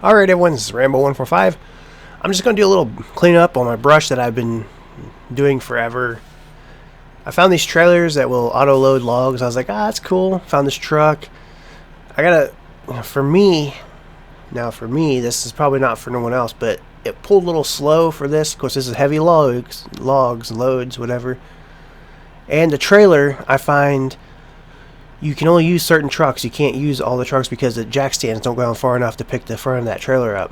Alright everyone, this is Rambo145. I'm just going to do a little cleanup on my brush that I've been doing forever. I found these trailers that will auto-load logs. I was like, that's cool. Found this truck. I gotta, for me, this is probably not for no one else, but it pulled a little slow for this. Of course, this is heavy loads, whatever. And the trailer, I find you can only use certain trucks. You can't use all the trucks because the jack stands don't go down far enough to pick the front of that trailer up.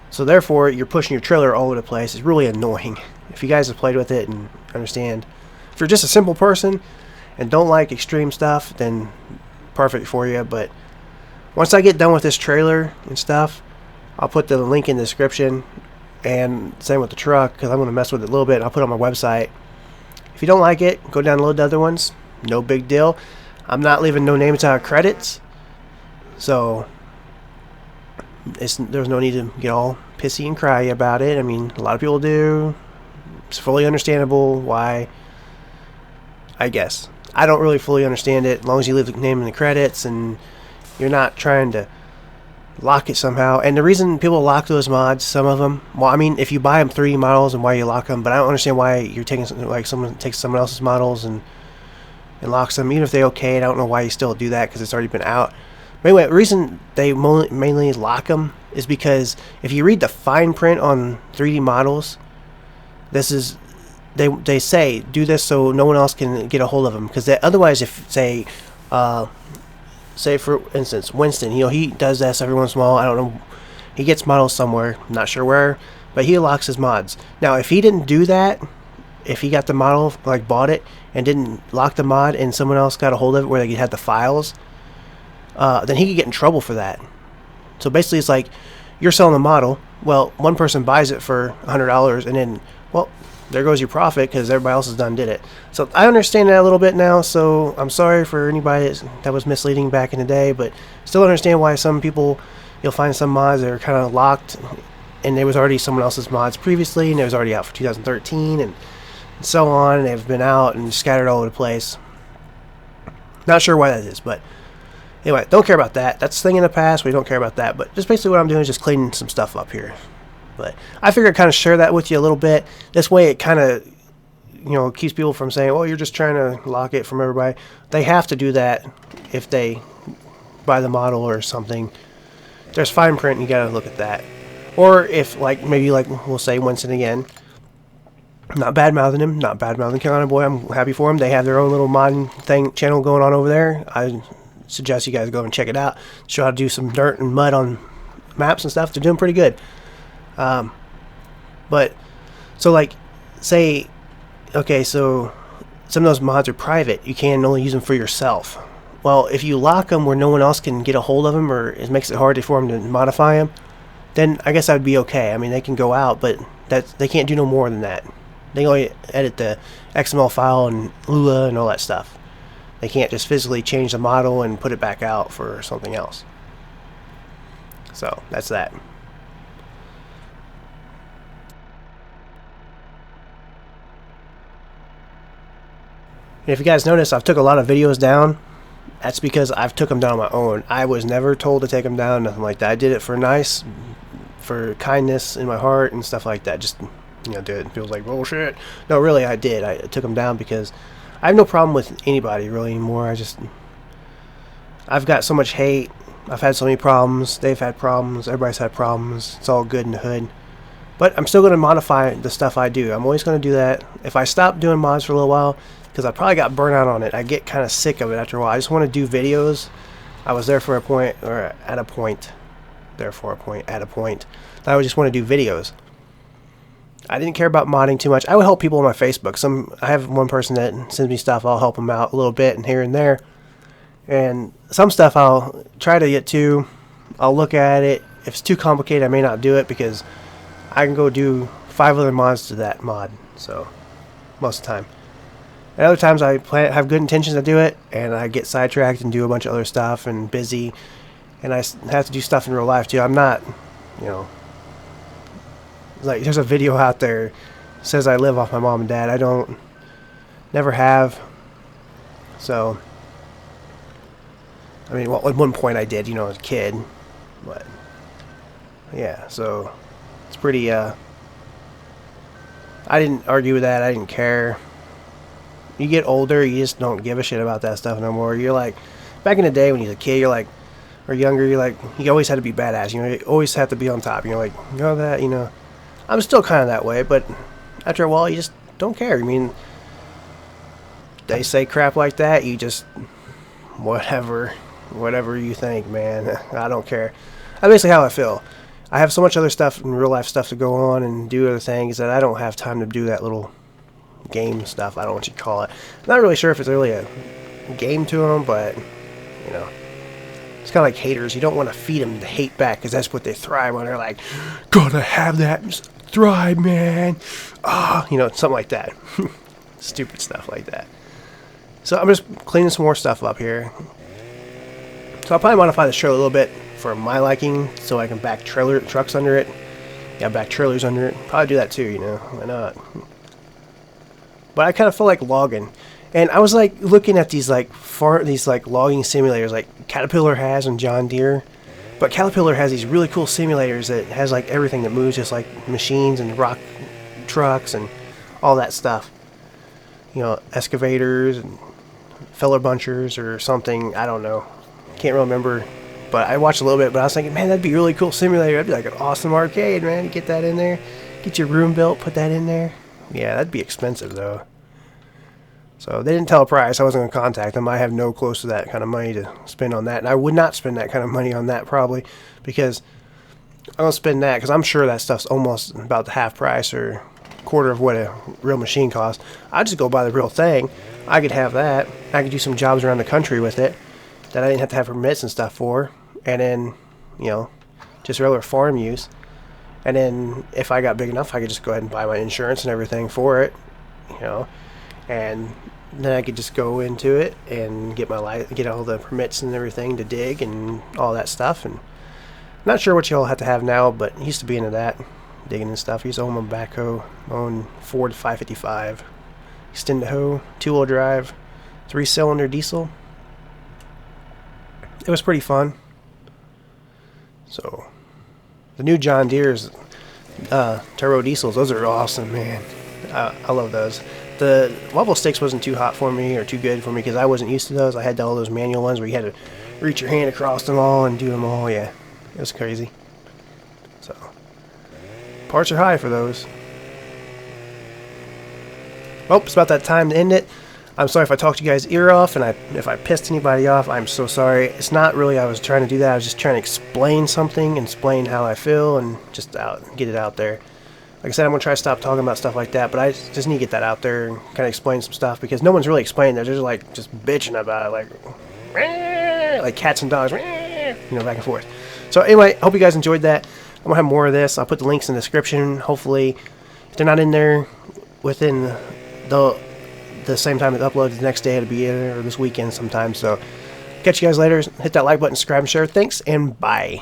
So therefore, you're pushing your trailer all over the place. It's really annoying. If you guys have played with it and understand. If you're just a simple person and don't like extreme stuff, then perfect for you. But once I get done with this trailer and stuff, I'll put the link in the description. And same with the truck, because I'm going to mess with it a little bit. I'll put it on my website. If you don't like it, go download the other ones. No big deal. I'm not leaving no names out of credits, so there's no need to get all pissy and cry about it. I mean, a lot of people do. It's fully understandable why, I guess. I don't really fully understand it, as long as you leave the name in the credits and you're not trying to lock it somehow. And the reason people lock those mods, some of them, well, I mean, if you buy them 3D models and why you lock them, but I don't understand why you're taking, like, someone takes someone else's models and locks them, even if they're okay. I don't know why you still do that, because it's already been out. But anyway, the reason they mainly lock them is because if you read the fine print on 3D models, this is they say do this so no one else can get a hold of them, because otherwise, if say for instance Winston, he does this every once in a while. I don't know, he gets models somewhere, not sure where, but he locks his mods. Now if he didn't do that, if he got the model, like bought it and didn't lock the mod and someone else got a hold of it where they had the files, then he could get in trouble for that. So basically it's like you're selling the model, well, one person buys it for $100 and then, well, there goes your profit because everybody else has did it. So I understand that a little bit now, so I'm sorry for anybody that was misleading back in the day, but still understand why some people, you'll find some mods that are kind of locked and there was already someone else's mods previously and it was already out for 2013 and so on, and they've been out and scattered all over the place. Not sure why that is, but anyway, don't care about that. That's a thing in the past. We don't care about that. But just basically what I'm doing is just cleaning some stuff up here. But I figured I'd kind of share that with you a little bit. This way it kind of, keeps people from saying, oh, you're just trying to lock it from everybody. They have to do that if they buy the model or something. There's fine print, and you got to look at that. Or if, maybe we'll say Winston again. Not bad-mouthing him, not bad-mouthing Carolina Boy. I'm happy for him. They have their own little modding channel going on over there. I suggest you guys go and check it out. Show how to do some dirt and mud on maps and stuff. They're doing pretty good. But, so say, okay, so some of those mods are private. You can only use them for yourself. Well, if you lock them where no one else can get a hold of them, or it makes it hard for them to modify them, then I guess that would be okay. I mean, they can go out, but they can't do no more than that. They only edit the XML file and Lua and all that stuff. They can't just physically change the model and put it back out for something else. So, that's that. And if you guys notice, I've took a lot of videos down. That's because I've took them down on my own. I was never told to take them down, nothing like that. I did it for kindness in my heart and stuff like that. Just do it. Feels like bullshit. No, really, I did. I took them down because I have no problem with anybody really anymore. I've got so much hate. I've had so many problems. They've had problems. Everybody's had problems. It's all good in the hood. But I'm still going to modify the stuff I do. I'm always going to do that. If I stop doing mods for a little while, because I probably got burnt out on it, I get kind of sick of it after a while. I just want to do videos. I was there for a point, or at a point. Therefore, at a point. I would just want to do videos. I didn't care about modding too much. I would help people on my Facebook. I have one person that sends me stuff. I'll help them out a little bit and here and there. And some stuff I'll try to get to. I'll look at it. If it's too complicated, I may not do it because I can go do 5 other mods to that mod. So, most of the time. And other times I have good intentions to do it, and I get sidetracked and do a bunch of other stuff and busy. And I have to do stuff in real life too. I'm not, there's a video out there that says I live off my mom and dad. I don't, never have. So, I mean, well, at one point I did, as a kid. But Yeah, so it's pretty. I didn't argue with that. I didn't care. You get older, you just don't give a shit about that stuff no more. You're like, back in the day when you're a kid, you're like, or younger, you're like, you always had to be badass. You know, you always have to be on top. You're like, you know that, you know. I'm still kind of that way, but after a while, you just don't care. I mean, they say crap like that, you just, whatever you think, man. I don't care. That's basically how I feel. I have so much other stuff and real life stuff to go on and do other things that I don't have time to do that little game stuff. I don't know what you call it. I'm not really sure if it's really a game to them, but you know, it's kind of like haters. You don't want to feed them the hate back because that's what they thrive on. They're like, gotta have that thrive, man. You know, something like that. Stupid stuff like that. So I'm just cleaning some more stuff up here. So I'll probably modify this trailer a little bit for my liking, so I can back trucks under it. Yeah, back trailers under it. Probably do that too, you know. Why not? But I kind of feel like logging, and I was like looking at these like logging simulators like Caterpillar has and John Deere. But Caterpillar has these really cool simulators that has like everything that moves, just like machines and rock trucks and all that stuff. You know, excavators and feller bunchers or something. I don't know. Can't really remember. But I watched a little bit, but I was thinking, man, that'd be a really cool simulator. That'd be like an awesome arcade, man. You get that in there. Get your room built, put that in there. Yeah, that'd be expensive, though. So they didn't tell a price. I wasn't going to contact them. I have no close to that kind of money to spend on that. And I would not spend that kind of money on that, probably, because I don't spend that, because I'm sure that stuff's almost about the half price or quarter of what a real machine costs. I'd just go buy the real thing. I could have that. I could do some jobs around the country with it that I didn't have to have permits and stuff for, and then, you know, just regular farm use. And then if I got big enough, I could just go ahead and buy my insurance and everything for it, you know, and then I could just go into it and get get all the permits and everything to dig and all that stuff. And not sure what y'all have to have now, but he used to be into that, digging and stuff. He used to own a backhoe, own Ford 555, extended hoe, 2-wheel drive, 3-cylinder diesel. It was pretty fun. So the new John Deere's turbo diesels, those are awesome, man. I love those. The wobble sticks wasn't too hot for me or too good for me because I wasn't used to those. I had all those manual ones where you had to reach your hand across them all and do them all. Yeah, it was crazy. So parts are high for those. Well, it's about that time to end it. I'm sorry if I talked you guys' ear off, and if I pissed anybody off, I'm so sorry. It's not really I was trying to do that. I was just trying to explain something, explain how I feel, and just get it out there. Like I said, I'm going to try to stop talking about stuff like that, but I just need to get that out there and kind of explain some stuff, because no one's really explaining. They're just like just bitching about it, like cats and dogs, you know, back and forth. So anyway, I hope you guys enjoyed that. I'm going to have more of this. I'll put the links in the description. Hopefully, if they're not in there within the same time it uploads the next day, it'll be in there, or this weekend sometime. So catch you guys later. Hit that like button, subscribe, and share. Thanks, and bye.